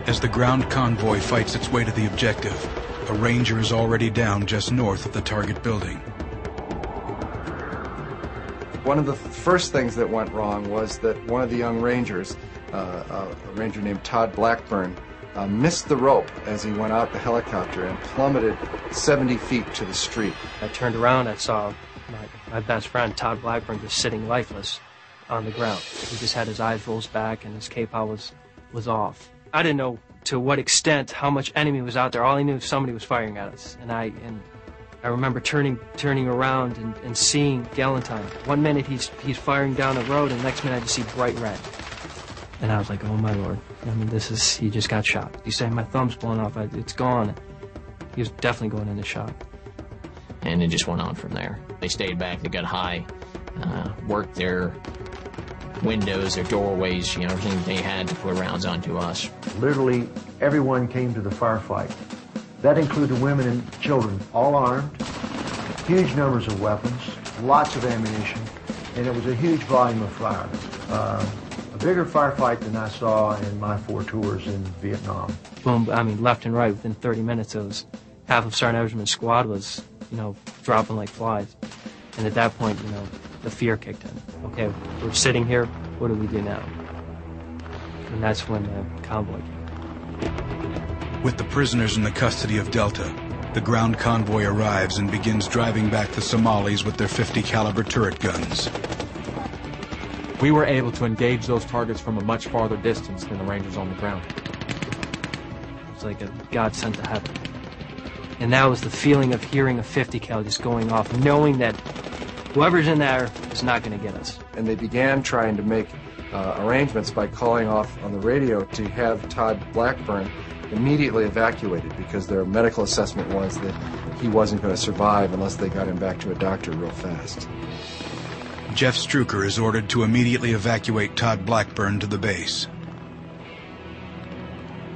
As the ground convoy fights its way to the objective, a Ranger is already down just north of the target building. One of the first things that went wrong was that one of the young Rangers, a Ranger named Todd Blackburn, missed the rope as he went out the helicopter and plummeted 70 feet to the street. I turned around, I saw my best friend, Todd Blackburn, just sitting lifeless on the ground. He just had his eyes rolled back and his cape was off. I didn't know to what extent, how much enemy was out there. All I knew somebody was firing at us. And I remember turning around and seeing Galentine. One minute he's firing down the road, and the next minute I just see bright red. And I was like, oh my Lord. I mean, he just got shot. He said, my thumb's blown off, it's gone. He was definitely going into shock. And it just went on from there. They stayed back, they got high, worked their windows, their doorways, everything they had to put rounds onto us. Literally everyone came to the firefight. That included women and children, all armed, huge numbers of weapons, lots of ammunition, and it was a huge volume of fire. A bigger firefight than I saw in my 4 tours in Vietnam. Boom, I mean, left and right, within 30 minutes, it was half of Sergeant Eversman's squad was, dropping like flies. And at that point, the fear kicked in. Okay, we're sitting here, what do we do now? And that's when the convoy came. With the prisoners in the custody of Delta, the ground convoy arrives and begins driving back the Somalis with their .50 caliber turret guns. We were able to engage those targets from a much farther distance than the Rangers on the ground. It's like a God sent to heaven. And that was the feeling of hearing a .50 cal just going off, knowing that whoever's in there is not going to get us. And they began trying to make arrangements by calling off on the radio to have Todd Blackburn immediately evacuated, because their medical assessment was that he wasn't going to survive unless they got him back to a doctor real fast. Jeff Struker is ordered to immediately evacuate Todd Blackburn to the base.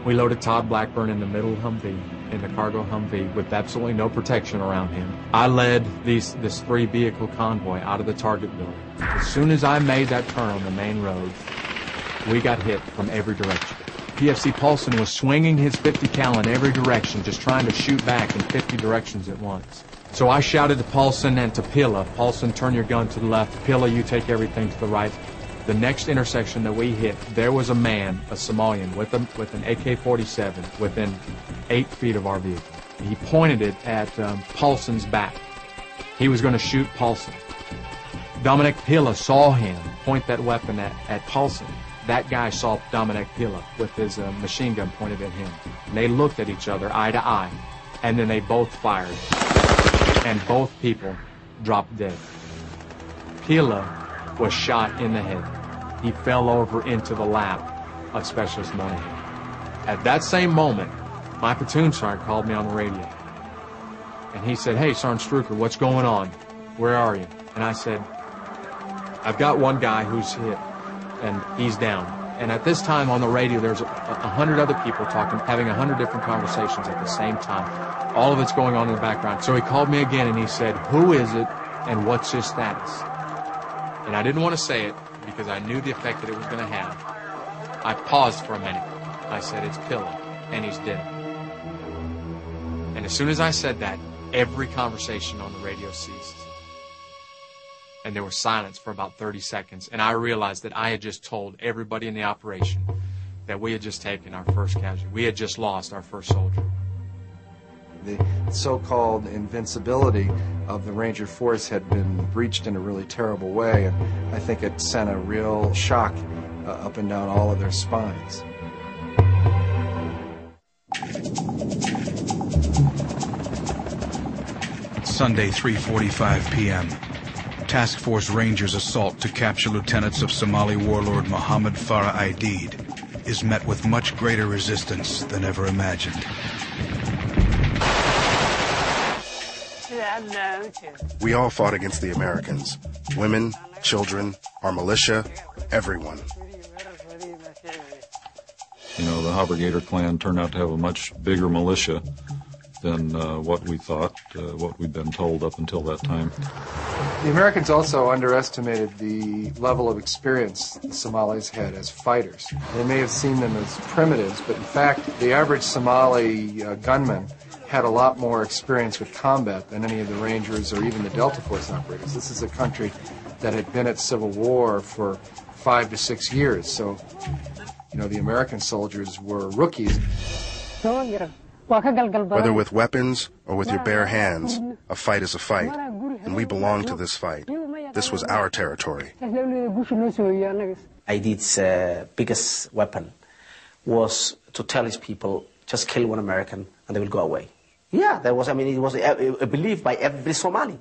We loaded Todd Blackburn in the middle Humvee, in the cargo Humvee, with absolutely no protection around him. I led this 3-vehicle convoy out of the target building. As soon as I made that turn on the main road, we got hit from every direction. PFC Paulson was swinging his .50 cal in every direction, just trying to shoot back in 50 directions at once. So I shouted to Paulson and to Pilla, Paulson, turn your gun to the left. Pilla, you take everything to the right. The next intersection that we hit, there was a man, a Somalian, with an AK-47 within 8 feet of our vehicle. He pointed it at Paulson's back. He was going to shoot Paulson. Dominic Pilla saw him point that weapon at Paulson. That guy saw Dominic Pilla with his machine gun pointed at him. And they looked at each other eye to eye, and then they both fired. And both people dropped dead. Pilla was shot in the head. He fell over into the lap of Specialist Moynihan. At that same moment, my platoon sergeant called me on the radio. And he said, hey, Sergeant Struker, what's going on? Where are you? And I said, I've got one guy who's hit, and he's down. And at this time on the radio, there's 100 other people talking, having 100 different conversations at the same time. All of it's going on in the background. So he called me again and he said, who is it and what's his status? And I didn't want to say it because I knew the effect that it was going to have. I paused for a minute. I said, it's Pilla, and he's dead. And as soon as I said that, every conversation on the radio ceased. And there was silence for about 30 seconds. And I realized that I had just told everybody in the operation that we had just taken our first casualty. We had just lost our first soldier. The so-called invincibility of the Ranger force had been breached in a really terrible way, and I think it sent a real shock up and down all of their spines. Sunday, 3:45 p.m. Task Force Rangers' assault to capture lieutenants of Somali warlord Mohammed Farah Aidid is met with much greater resistance than ever imagined. We all fought against the Americans. Women, children, our militia, everyone. You know, the Habergator clan turned out to have a much bigger militia than what we thought, what we'd been told up until that time. The Americans also underestimated the level of experience the Somalis had as fighters. They may have seen them as primitives, but in fact, the average Somali gunman had a lot more experience with combat than any of the Rangers or even the Delta Force operators. This is a country that had been at civil war for 5 to 6 years, so, the American soldiers were rookies. Whether with weapons or with your bare hands, a fight is a fight, and we belong to this fight. This was our territory. Aidid's biggest weapon was to tell his people, just kill one American and they will go away. Yeah, it was a belief by every Somali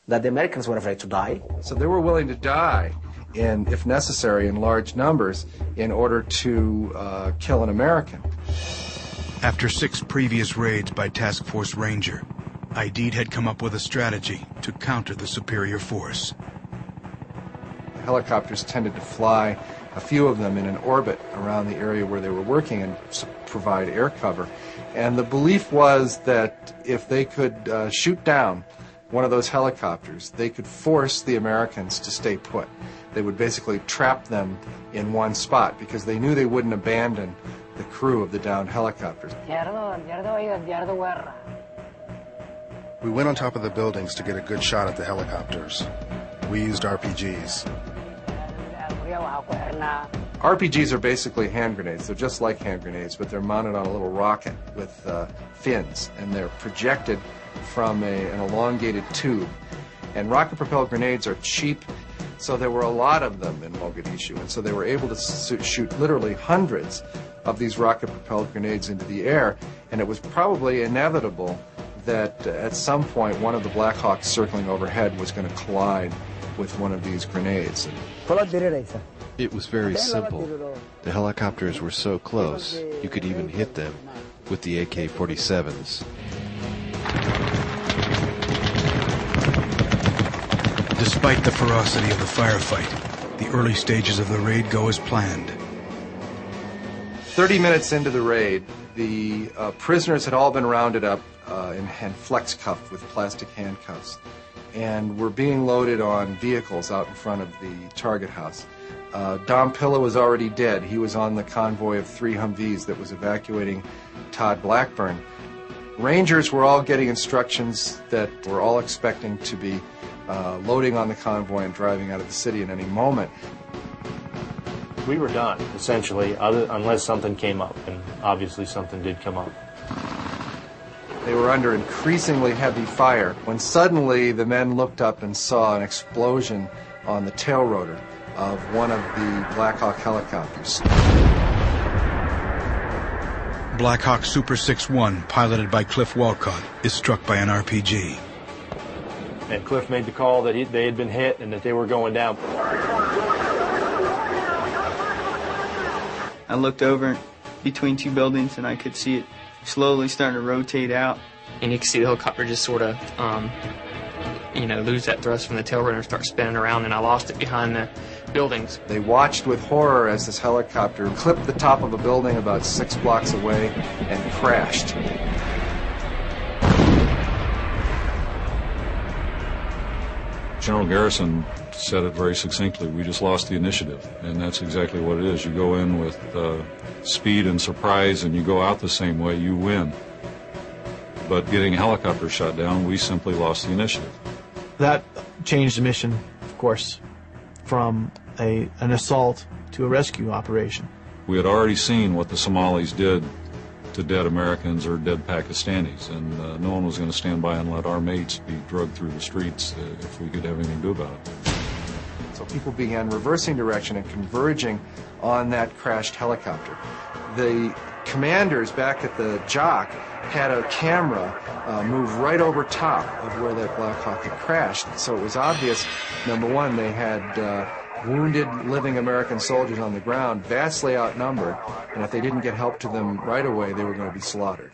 that the Americans were afraid to die. So they were willing to die, and if necessary, in large numbers, in order to kill an American. After 6 previous raids by Task Force Ranger, Aidid had come up with a strategy to counter the superior force. The helicopters tended to fly, a few of them in an orbit around the area where they were working and provide air cover. And the belief was that if they could shoot down one of those helicopters, they could force the Americans to stay put. They would basically trap them in one spot because they knew they wouldn't abandon the crew of the downed helicopters. We went on top of the buildings to get a good shot at the helicopters. We used RPGs. RPGs are basically hand grenades. They're just like hand grenades, but they're mounted on a little rocket with fins, and they're projected from an elongated tube. And rocket-propelled grenades are cheap, so there were a lot of them in Mogadishu, and so they were able to shoot literally hundreds of these rocket-propelled grenades into the air, and it was probably inevitable that at some point one of the Black Hawks circling overhead was going to collide with one of these grenades. It was very simple. The helicopters were so close, you could even hit them with the AK-47s. Despite the ferocity of the firefight, the early stages of the raid go as planned. 30 minutes into the raid, the prisoners had all been rounded up and flex cuffed with plastic handcuffs, and were being loaded on vehicles out in front of the target house. Dom Pilla was already dead. He was on the convoy of 3 Humvees that was evacuating Todd Blackburn. Rangers were all getting instructions that were all expecting to be loading on the convoy and driving out of the city at any moment. We were done, essentially, unless something came up, and obviously something did come up. They were under increasingly heavy fire when suddenly the men looked up and saw an explosion on the tail rotor of one of the Black Hawk helicopters. Black Hawk Super 6-1, piloted by Cliff Walcott, is struck by an RPG. And Cliff made the call that they had been hit and that they were going down. I looked over between 2 buildings and I could see it slowly starting to rotate out. And you can see the helicopter just sort of, lose that thrust from the tail rotor and start spinning around, and I lost it behind the buildings. They watched with horror as this helicopter clipped the top of a building about 6 blocks away and crashed. General Garrison said it very succinctly. We just lost the initiative, and that's exactly what it is. You go in with speed and surprise, and you go out the same way, you win. But getting a helicopter shot down, we simply lost the initiative. That changed the mission, of course, from an assault to a rescue operation. We had already seen what the Somalis did to dead Americans or dead Pakistanis, and no one was going to stand by and let our mates be drugged through the streets if we could have anything to do about it. So people began reversing direction and converging on that crashed helicopter. The commanders back at the jock had a camera move right over top of where that Black Hawk had crashed. So it was obvious, number one, they had wounded living American soldiers on the ground, vastly outnumbered, and if they didn't get help to them right away, they were going to be slaughtered.